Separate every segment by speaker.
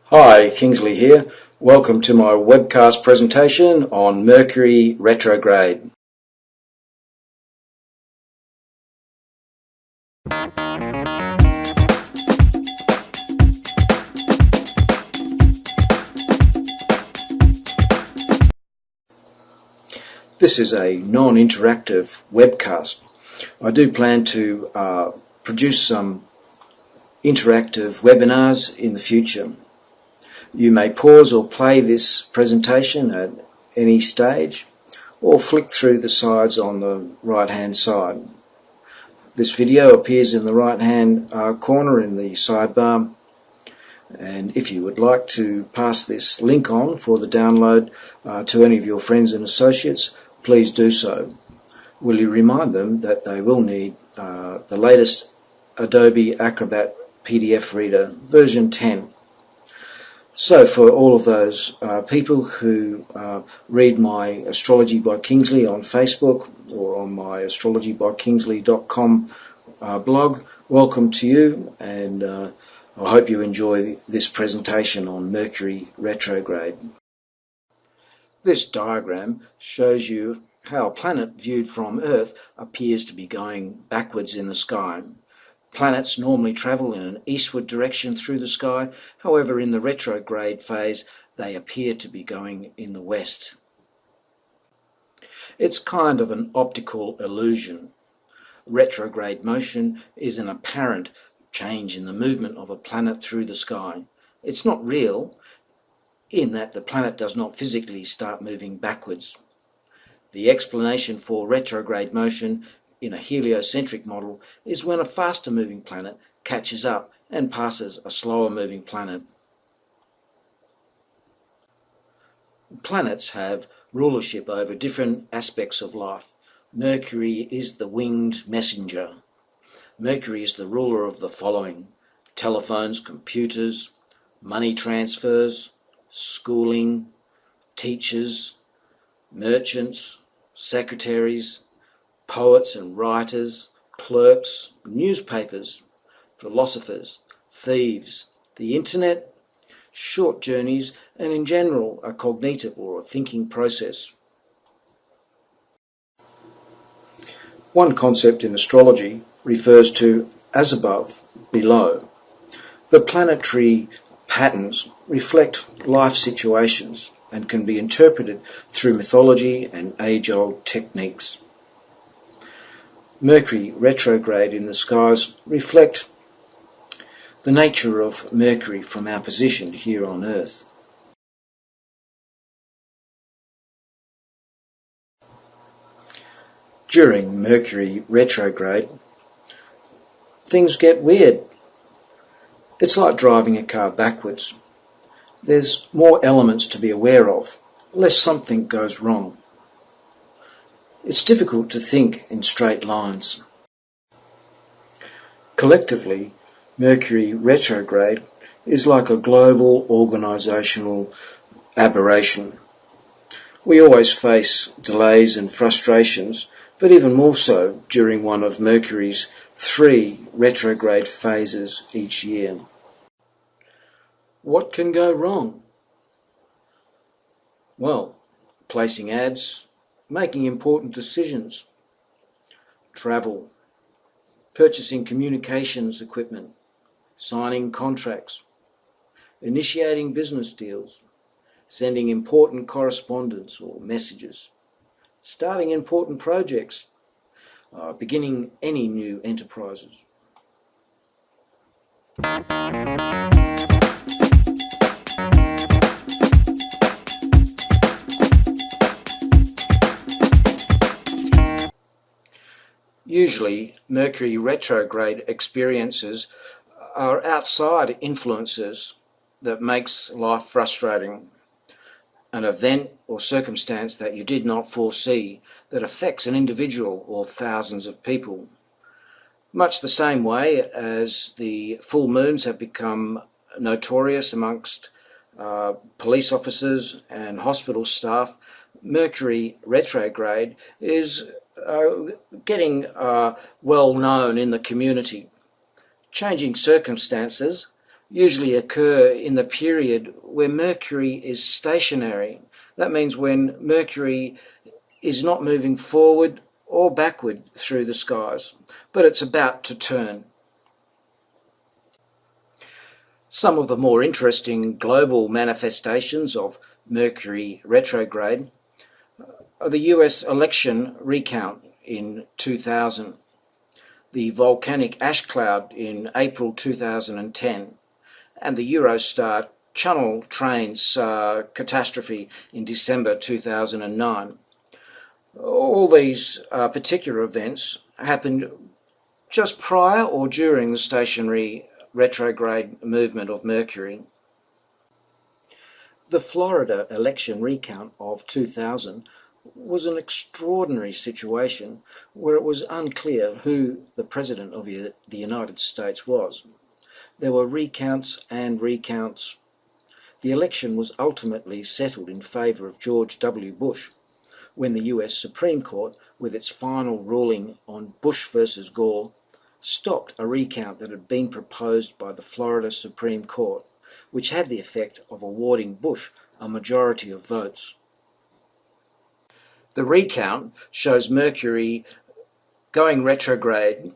Speaker 1: Hi, Kingsley here. Welcome to my webcast presentation on Mercury Retrograde. This is a non-interactive webcast. I do plan to produce some interactive webinars in the future. You may pause or play this presentation at any stage or flick through the sides on the right hand side. This video appears in the right hand corner in the sidebar, and if you would like to pass this link on for the download to any of your friends and associates, please do so. Will you remind them that they will need the latest Adobe Acrobat PDF Reader version 10. So for all of those people who read my Astrology by Kingsley on Facebook or on my astrologybykingsley.com blog, welcome to you, and I hope you enjoy this presentation on Mercury Retrograde. This diagram shows you how a planet viewed from Earth appears to be going backwards in the sky. Planets normally travel in an eastward direction through the sky. However, in the retrograde phase, they appear to be going in the west. It's kind of an optical illusion. Retrograde motion is an apparent change in the movement of a planet through the sky. It's not real, in that the planet does not physically start moving backwards. The explanation for retrograde motion in a heliocentric model is when a faster moving planet catches up and passes a slower moving planet. Planets have rulership over different aspects of life. Mercury is the winged messenger. Mercury is the ruler of the following: telephones, computers, money transfers, schooling, teachers, merchants, secretaries, poets and writers, clerks, newspapers, philosophers, thieves, the internet, short journeys, and in general a cognitive or a thinking process. One concept in astrology refers to as above, below. The planetary patterns reflect life situations and can be interpreted through mythology and age-old techniques. Mercury retrograde in the skies reflect the nature of Mercury from our position here on Earth. During Mercury retrograde, things get weird. It's like driving a car backwards. There's more elements to be aware of, lest something goes wrong. It's difficult to think in straight lines. Collectively, Mercury retrograde is like a global organisational aberration. We always face delays and frustrations, but even more so during one of Mercury's 3 retrograde phases each year. What can go wrong? Well, placing ads, making important decisions, travel, purchasing communications equipment, signing contracts, initiating business deals, sending important correspondence or messages, starting important projects, beginning any new enterprises. Usually, Mercury retrograde experiences are outside influences that makes life frustrating. An event or circumstance that you did not foresee that affects an individual or thousands of people. Much the same way as the full moons have become notorious amongst police officers and hospital staff, Mercury retrograde is getting well known in the community. Changing circumstances usually occur in the period where Mercury is stationary. That means when Mercury is not moving forward or backward through the skies, but it's about to turn. Some of the more interesting global manifestations of Mercury retrograde are the US election recount in 2000, the volcanic ash cloud in April 2010, and the Eurostar Channel trains catastrophe in December 2009. All these particular events happened just prior or during the stationary retrograde movement of Mercury. The Florida election recount of 2000 was an extraordinary situation where it was unclear who the President of the United States was. There were recounts and recounts. The election was ultimately settled in favour of George W. Bush when the US Supreme Court, with its final ruling on Bush versus Gore, stopped a recount that had been proposed by the Florida Supreme Court, which had the effect of awarding Bush a majority of votes. The recount shows Mercury going retrograde,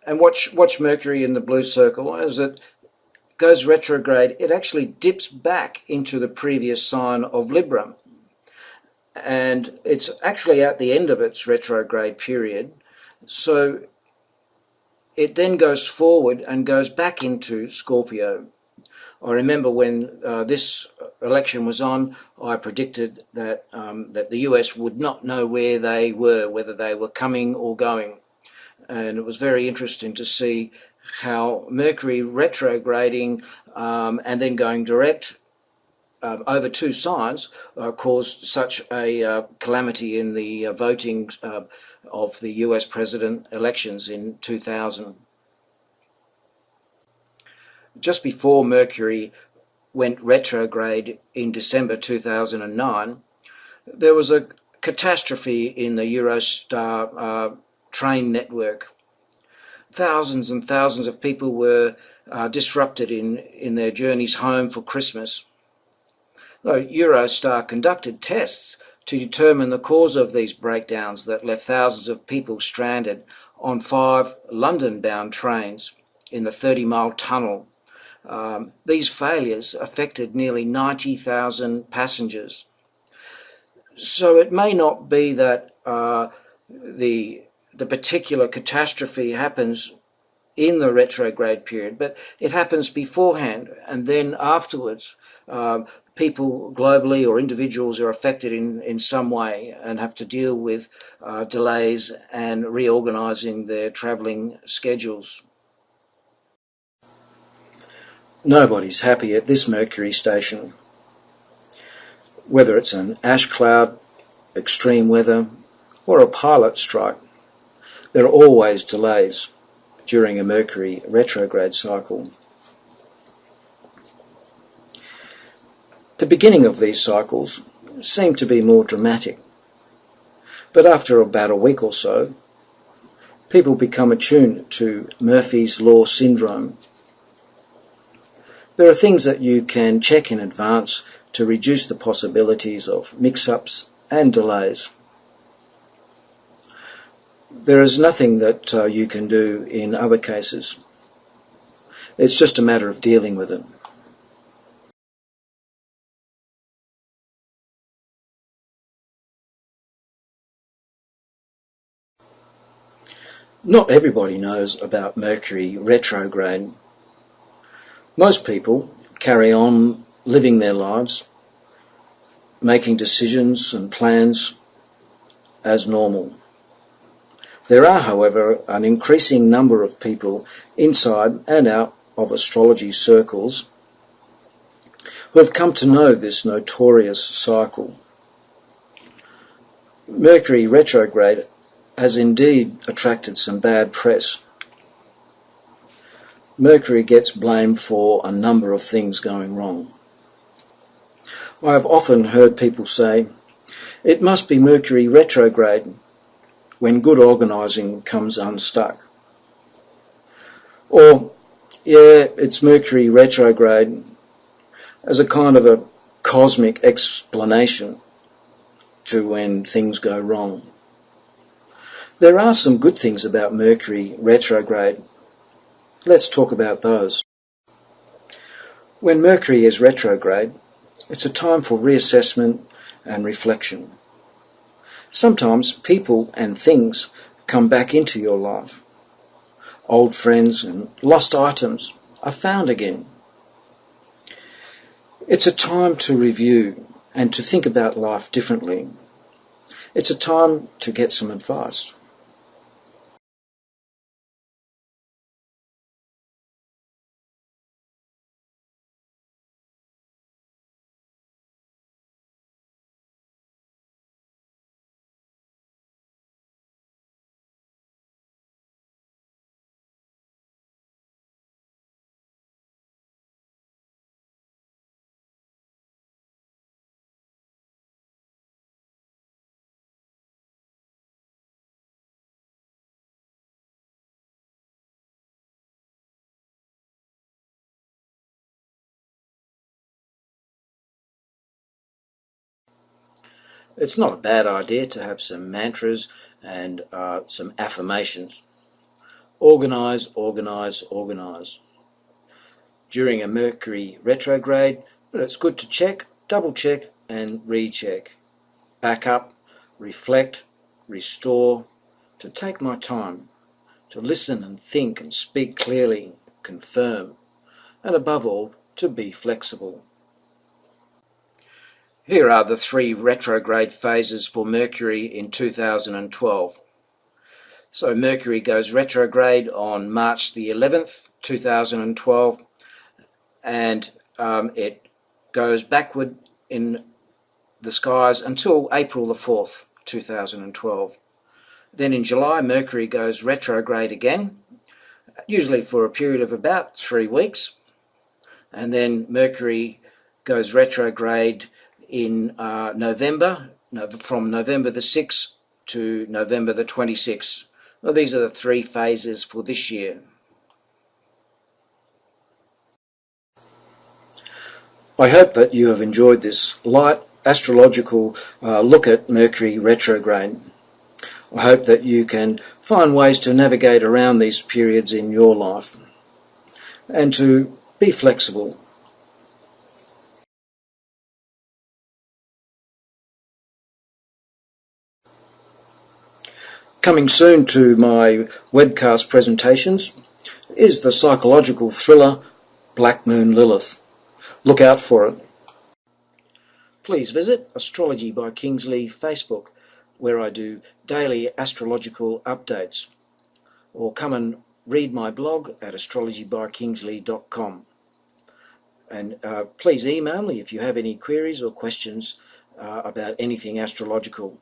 Speaker 1: and watch Mercury in the blue circle. As it goes retrograde, it actually dips back into the previous sign of Libra, and it's actually at the end of its retrograde period, so it then goes forward and goes back into Scorpio. I remember when this election was on, I predicted that the US would not know where they were, whether they were coming or going. And it was very interesting to see how Mercury retrograding and then going direct over two signs caused such a calamity in the voting of the US president elections in 2000. Just before Mercury went retrograde in December 2009, there was a catastrophe in the Eurostar train network. Thousands and thousands of people were disrupted in their journeys home for Christmas. Eurostar conducted tests to determine the cause of these breakdowns that left thousands of people stranded on 5 London-bound trains in the 30-mile tunnel. These failures affected nearly 90,000 passengers. So it may not be that the particular catastrophe happens in the retrograde period, but it happens beforehand, and then afterwards people globally or individuals are affected in some way and have to deal with delays and reorganising their travelling schedules. Nobody's happy at this Mercury station. Whether it's an ash cloud, extreme weather, or a pilot strike, there are always delays during a Mercury retrograde cycle. The beginning of these cycles seem to be more dramatic, but after about a week or so, people become attuned to Murphy's Law syndrome. There are things that you can check in advance to reduce the possibilities of mix-ups and delays. There is nothing that you can do in other cases. It's just a matter of dealing with it. Not everybody knows about Mercury retrograde. Most people carry on living their lives, making decisions and plans as normal. There are, however, an increasing number of people inside and out of astrology circles who have come to know this notorious cycle. Mercury retrograde has indeed attracted some bad press. Mercury gets blamed for a number of things going wrong. I have often heard people say, it must be Mercury retrograde when good organising comes unstuck. Or, Yeah, it's Mercury retrograde as a kind of a cosmic explanation to when things go wrong. There are some good things about Mercury retrograde. Let's talk about those. When Mercury is retrograde, it's a time for reassessment and reflection. Sometimes people and things come back into your life. Old friends and lost items are found again. It's a time to review and to think about life differently. It's a time to get some advice. It's not a bad idea to have some mantras and some affirmations. Organise, organise, organise. During a Mercury retrograde, but it's good to check, double check and recheck. Back up, reflect, restore, to take my time, to listen and think and speak clearly, confirm, and above all, to be flexible. Here are the 3 retrograde phases for Mercury in 2012. So Mercury goes retrograde on March the 11th, 2012, and it goes backward in the skies until April the 4th, 2012. Then in July, Mercury goes retrograde again, usually for a period of about 3 weeks. And then Mercury goes retrograde in November, from November the 6th to November the 26th. Well, these are the 3 phases for this year. I hope that you have enjoyed this light astrological look at Mercury retrograde. I hope that you can find ways to navigate around these periods in your life and to be flexible. Coming soon to my webcast presentations is the psychological thriller Black Moon Lilith. Look out for it. Please visit Astrology by Kingsley Facebook, where I do daily astrological updates, or come and read my blog at astrologybykingsley.com. And please email me if you have any queries or questions about anything astrological.